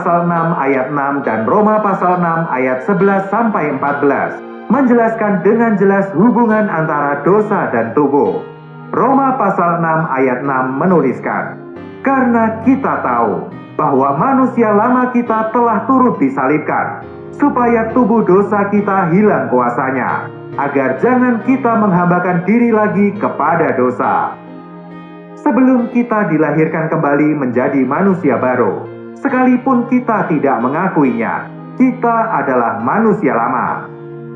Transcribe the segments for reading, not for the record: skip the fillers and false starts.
pasal 6 ayat 6 dan Roma pasal 6 ayat 11 sampai 14 menjelaskan dengan jelas hubungan antara dosa dan tubuh. Roma pasal 6 ayat 6 menuliskan, "Karena kita tahu bahwa manusia lama kita telah turut disalibkan, supaya tubuh dosa kita hilang kuasanya, agar jangan kita menghambakan diri lagi kepada dosa." Sebelum kita dilahirkan kembali menjadi manusia baru, sekalipun kita tidak mengakuinya, kita adalah manusia lama.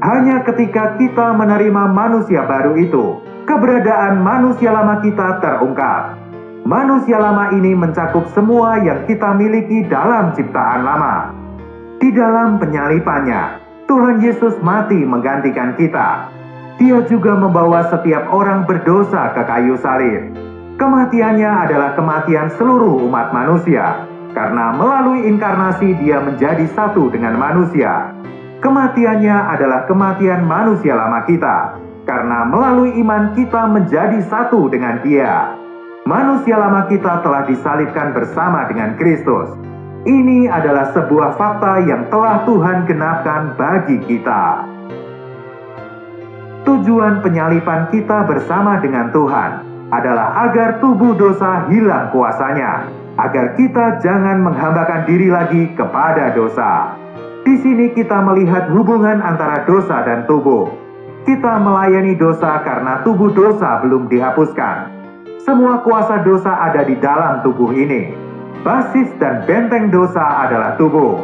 Hanya ketika kita menerima manusia baru itu, keberadaan manusia lama kita terungkap. Manusia lama ini mencakup semua yang kita miliki dalam ciptaan lama. Di dalam penyalipannya, Tuhan Yesus mati menggantikan kita. Dia juga membawa setiap orang berdosa ke kayu salib. Kematiannya adalah kematian seluruh umat manusia, karena melalui inkarnasi dia menjadi satu dengan manusia. Kematiannya adalah kematian manusia lama kita, karena melalui iman kita menjadi satu dengan dia. Manusia lama kita telah disalibkan bersama dengan Kristus. Ini adalah sebuah fakta yang telah Tuhan genapkan bagi kita. Tujuan penyalipan kita bersama dengan Tuhan adalah agar tubuh dosa hilang kuasanya, agar kita jangan menghambakan diri lagi kepada dosa. Di sini kita melihat hubungan antara dosa dan tubuh. Kita melayani dosa karena tubuh dosa belum dihapuskan. Semua kuasa dosa ada di dalam tubuh ini. Basis dan benteng dosa adalah tubuh.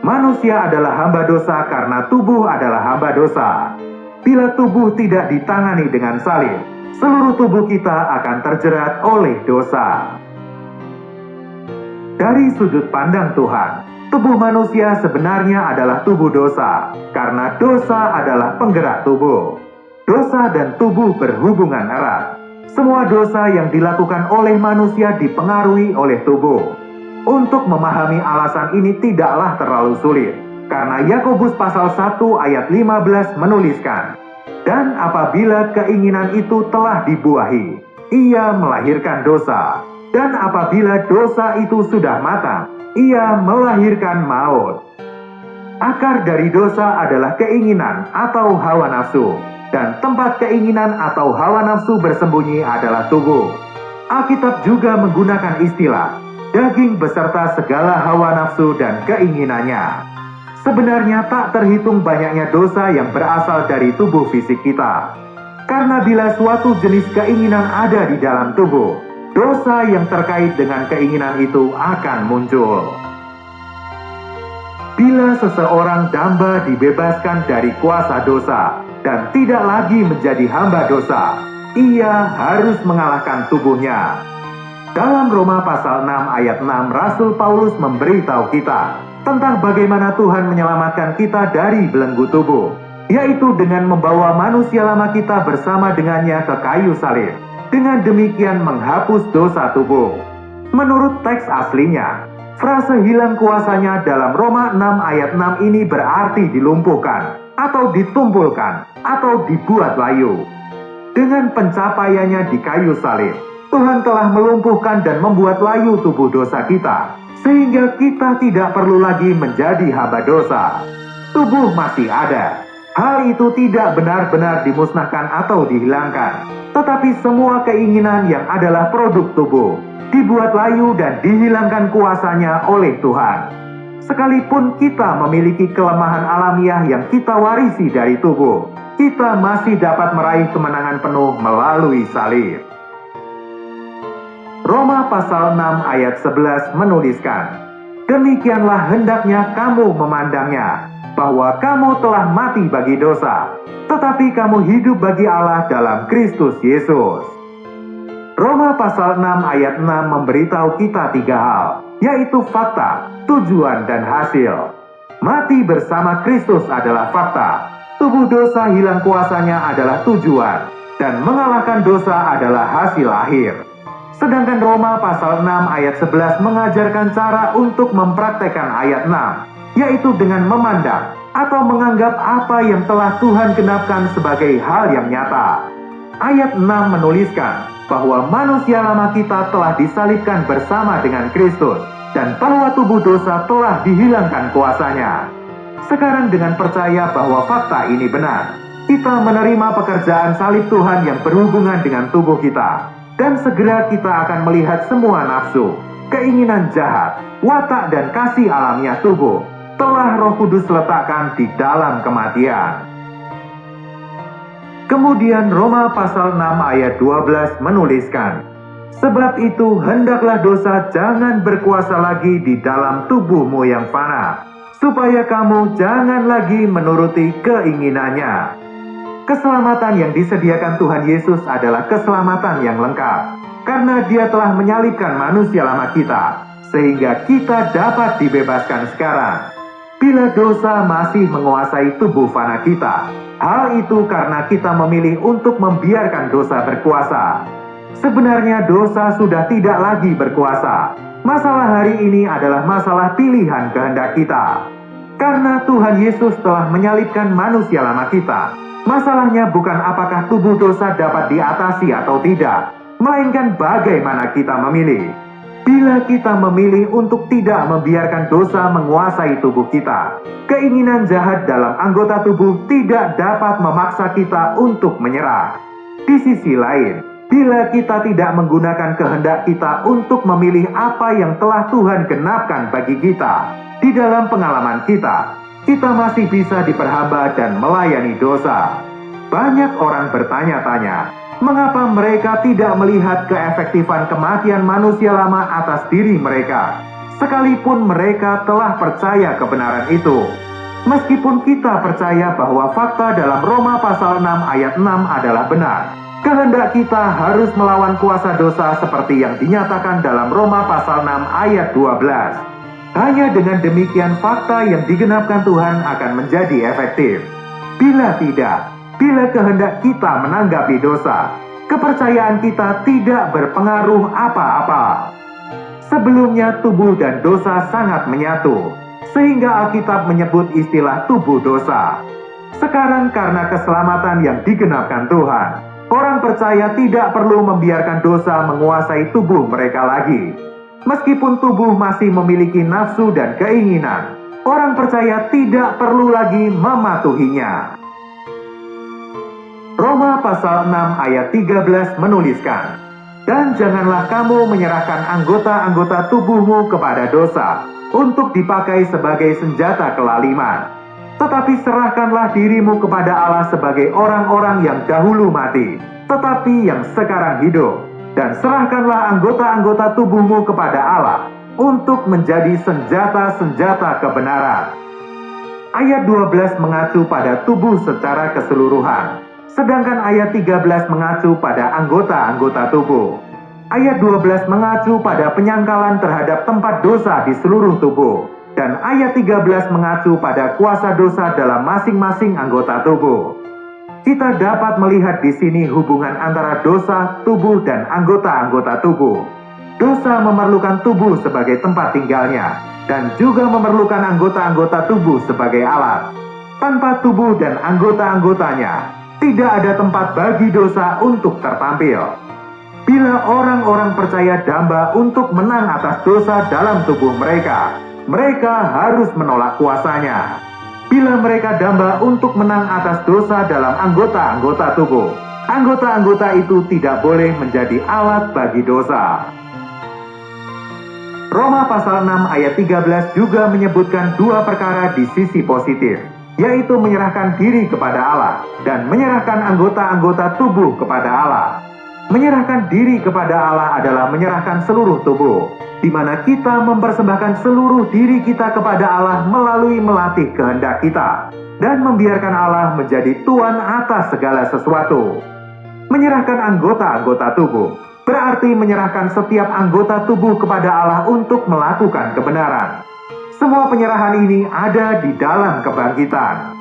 Manusia adalah hamba dosa karena tubuh adalah hamba dosa. Bila tubuh tidak ditangani dengan salib, seluruh tubuh kita akan terjerat oleh dosa. Dari sudut pandang Tuhan, tubuh manusia sebenarnya adalah tubuh dosa, karena dosa adalah penggerak tubuh. Dosa dan tubuh berhubungan erat. Semua dosa yang dilakukan oleh manusia dipengaruhi oleh tubuh. Untuk memahami alasan ini tidaklah terlalu sulit, karena Yakobus pasal 1 ayat 15 menuliskan, "Dan apabila keinginan itu telah dibuahi, ia melahirkan dosa. Dan apabila dosa itu sudah matang, ia melahirkan maut." Akar dari dosa adalah keinginan atau hawa nafsu, dan tempat keinginan atau hawa nafsu bersembunyi adalah tubuh. Alkitab juga menggunakan istilah daging beserta segala hawa nafsu dan keinginannya. Sebenarnya tak terhitung banyaknya dosa yang berasal dari tubuh fisik kita. Karena bila suatu jenis keinginan ada di dalam tubuh, dosa yang terkait dengan keinginan itu akan muncul. Bila seseorang damba dibebaskan dari kuasa dosa dan tidak lagi menjadi hamba dosa, ia harus mengalahkan tubuhnya. Dalam Roma pasal 6 ayat 6, Rasul Paulus memberitahu kita tentang bagaimana Tuhan menyelamatkan kita dari belenggu tubuh, yaitu dengan membawa manusia lama kita bersama dengannya ke kayu salib, dengan demikian menghapus dosa tubuh. Menurut teks aslinya, frase hilang kuasanya dalam Roma 6 ayat 6 ini berarti dilumpuhkan, atau ditumpulkan, atau dibuat layu. Dengan pencapaiannya di kayu salib, Tuhan telah melumpuhkan dan membuat layu tubuh dosa kita, sehingga kita tidak perlu lagi menjadi hamba dosa. Tubuh masih ada. Hal itu tidak benar-benar dimusnahkan atau dihilangkan, tetapi semua keinginan yang adalah produk tubuh dibuat layu dan dihilangkan kuasanya oleh Tuhan. Sekalipun kita memiliki kelemahan alamiah yang kita warisi dari tubuh, kita masih dapat meraih kemenangan penuh melalui salib. Roma pasal 6 ayat 11 menuliskan, "Demikianlah hendaknya kamu memandangnya, bahwa kamu telah mati bagi dosa, tetapi kamu hidup bagi Allah dalam Kristus Yesus." Roma pasal 6 ayat 6 memberitahu kita 3 hal, yaitu fakta, tujuan, dan hasil. Mati bersama Kristus adalah fakta, tubuh dosa hilang kuasanya adalah tujuan, dan mengalahkan dosa adalah hasil akhir. Sedangkan Roma pasal 6 ayat 11 mengajarkan cara untuk mempraktekkan ayat 6, yaitu dengan memandang atau menganggap apa yang telah Tuhan genapkan sebagai hal yang nyata. Ayat 6 menuliskan bahwa manusia lama kita telah disalibkan bersama dengan Kristus, dan bahwa tubuh dosa telah dihilangkan kuasanya. Sekarang dengan percaya bahwa fakta ini benar, kita menerima pekerjaan salib Tuhan yang berhubungan dengan tubuh kita, dan segera kita akan melihat semua nafsu, keinginan jahat, watak dan kasih alamiah tubuh telah Roh Kudus letakkan di dalam kematian. Kemudian Roma pasal 6 ayat 12 menuliskan, sebab itu hendaklah dosa jangan berkuasa lagi di dalam tubuhmu yang fana, supaya kamu jangan lagi menuruti keinginannya. Keselamatan yang disediakan Tuhan Yesus adalah keselamatan yang lengkap, karena Dia telah menyalibkan manusia lama kita, sehingga kita dapat dibebaskan sekarang. Bila dosa masih menguasai tubuh fana kita, hal itu karena kita memilih untuk membiarkan dosa berkuasa. Sebenarnya dosa sudah tidak lagi berkuasa. Masalah hari ini adalah masalah pilihan kehendak kita. Karena Tuhan Yesus telah menyalibkan manusia lama kita, masalahnya bukan apakah tubuh dosa dapat diatasi atau tidak, melainkan bagaimana kita memilih. Bila kita memilih untuk tidak membiarkan dosa menguasai tubuh kita, keinginan jahat dalam anggota tubuh tidak dapat memaksa kita untuk menyerah. Di sisi lain, bila kita tidak menggunakan kehendak kita untuk memilih apa yang telah Tuhan genapkan bagi kita, di dalam pengalaman kita masih bisa diperhamba dan melayani dosa. Banyak orang bertanya-tanya, mengapa mereka tidak melihat keefektifan kematian manusia lama atas diri mereka, sekalipun mereka telah percaya kebenaran itu. Meskipun kita percaya bahwa fakta dalam Roma pasal 6 ayat 6 adalah benar, kehendak kita harus melawan kuasa dosa seperti yang dinyatakan dalam Roma pasal 6 ayat 12. Hanya dengan demikian fakta yang digenapkan Tuhan akan menjadi efektif. Bila tidak, bila kehendak kita menanggapi dosa, kepercayaan kita tidak berpengaruh apa-apa. Sebelumnya tubuh dan dosa sangat menyatu, sehingga Alkitab menyebut istilah tubuh dosa. Sekarang karena keselamatan yang digenapkan Tuhan, orang percaya tidak perlu membiarkan dosa menguasai tubuh mereka lagi. Meskipun tubuh masih memiliki nafsu dan keinginan, orang percaya tidak perlu lagi mematuhinya. Roma pasal 6 ayat 13 menuliskan, dan janganlah kamu menyerahkan anggota-anggota tubuhmu kepada dosa untuk dipakai sebagai senjata kelaliman, tetapi serahkanlah dirimu kepada Allah sebagai orang-orang yang dahulu mati, tetapi yang sekarang hidup, dan serahkanlah anggota-anggota tubuhmu kepada Allah untuk menjadi senjata-senjata kebenaran. Ayat 12 mengacu pada tubuh secara keseluruhan, sedangkan ayat 13 mengacu pada anggota-anggota tubuh. Ayat 12 mengacu pada penyangkalan terhadap tempat dosa di seluruh tubuh, dan ayat 13 mengacu pada kuasa dosa dalam masing-masing anggota tubuh. Kita dapat melihat di sini hubungan antara dosa, tubuh, dan anggota-anggota tubuh. Dosa memerlukan tubuh sebagai tempat tinggalnya, dan juga memerlukan anggota-anggota tubuh sebagai alat. Tanpa tubuh dan anggota-anggotanya, tidak ada tempat bagi dosa untuk tertampil. Bila orang-orang percaya damba untuk menang atas dosa dalam tubuh mereka, mereka harus menolak kuasanya. Bila mereka damba untuk menang atas dosa dalam anggota-anggota tubuh, anggota-anggota itu tidak boleh menjadi alat bagi dosa. Roma pasal 6 ayat 13 juga menyebutkan dua perkara di sisi positif, yaitu menyerahkan diri kepada Allah dan menyerahkan anggota-anggota tubuh kepada Allah. Menyerahkan diri kepada Allah adalah menyerahkan seluruh tubuh, di mana kita mempersembahkan seluruh diri kita kepada Allah melalui melatih kehendak kita, dan membiarkan Allah menjadi Tuhan atas segala sesuatu. Menyerahkan anggota-anggota tubuh berarti menyerahkan setiap anggota tubuh kepada Allah untuk melakukan kebenaran. Semua penyerahan ini ada di dalam kebangkitan.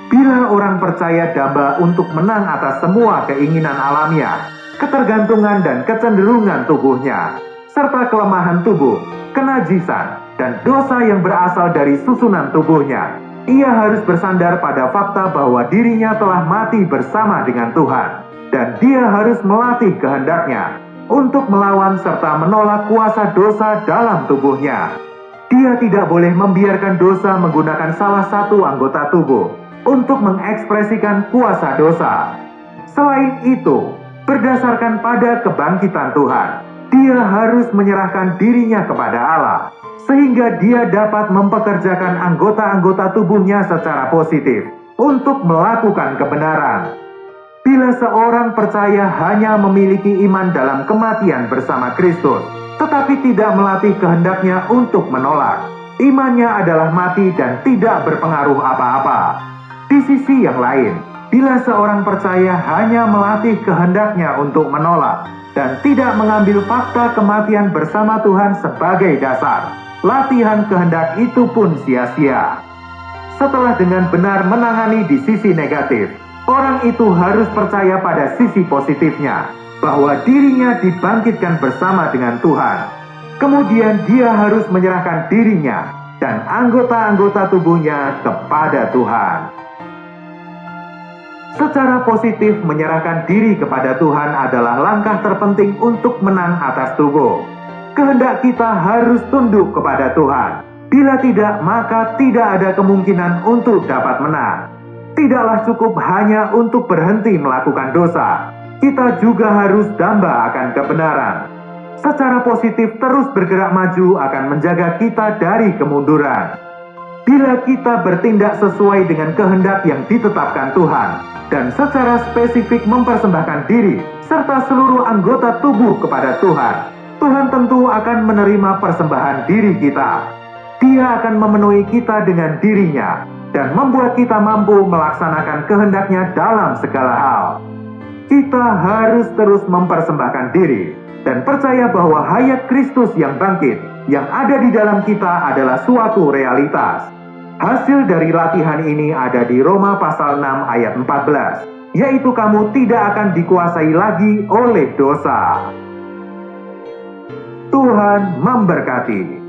Bila orang percaya damba untuk menang atas semua keinginan alamiah, ketergantungan dan kecenderungan tubuhnya, serta kelemahan tubuh, kenajisan, dan dosa yang berasal dari susunan tubuhnya, ia harus bersandar pada fakta bahwa dirinya telah mati bersama dengan Tuhan, dan dia harus melatih kehendaknya, untuk melawan serta menolak kuasa dosa dalam tubuhnya. Dia tidak boleh membiarkan dosa menggunakan salah satu anggota tubuh untuk mengekspresikan kuasa dosa. Selain itu, berdasarkan pada kebangkitan Tuhan, dia harus menyerahkan dirinya kepada Allah, sehingga dia dapat mempekerjakan anggota-anggota tubuhnya secara positif untuk melakukan kebenaran. Bila seorang percaya hanya memiliki iman dalam kematian bersama Kristus, tetapi tidak melatih kehendaknya untuk menolak, imannya adalah mati dan tidak berpengaruh apa-apa. Di sisi yang lain, bila seorang percaya hanya melatih kehendaknya untuk menolak dan tidak mengambil fakta kematian bersama Tuhan sebagai dasar, latihan kehendak itu pun sia-sia. Setelah dengan benar menangani di sisi negatif, orang itu harus percaya pada sisi positifnya, bahwa dirinya dibangkitkan bersama dengan Tuhan. Kemudian dia harus menyerahkan dirinya dan anggota-anggota tubuhnya kepada Tuhan. Secara positif menyerahkan diri kepada Tuhan adalah langkah terpenting untuk menang atas tubuh. Kehendak kita harus tunduk kepada Tuhan. Bila tidak, maka tidak ada kemungkinan untuk dapat menang. Tidaklah cukup hanya untuk berhenti melakukan dosa. Kita juga harus damba akan kebenaran. Secara positif terus bergerak maju akan menjaga kita dari kemunduran. Bila kita bertindak sesuai dengan kehendak yang ditetapkan Tuhan, dan secara spesifik mempersembahkan diri serta seluruh anggota tubuh kepada Tuhan, Tuhan tentu akan menerima persembahan diri kita. Dia akan memenuhi kita dengan dirinya dan membuat kita mampu melaksanakan kehendaknya dalam segala hal. Kita harus terus mempersembahkan diri dan percaya bahwa hayat Kristus yang bangkit, yang ada di dalam kita adalah suatu realitas. Hasil dari latihan ini ada di Roma pasal 6 ayat 14, yaitu kamu tidak akan dikuasai lagi oleh dosa. Tuhan memberkati.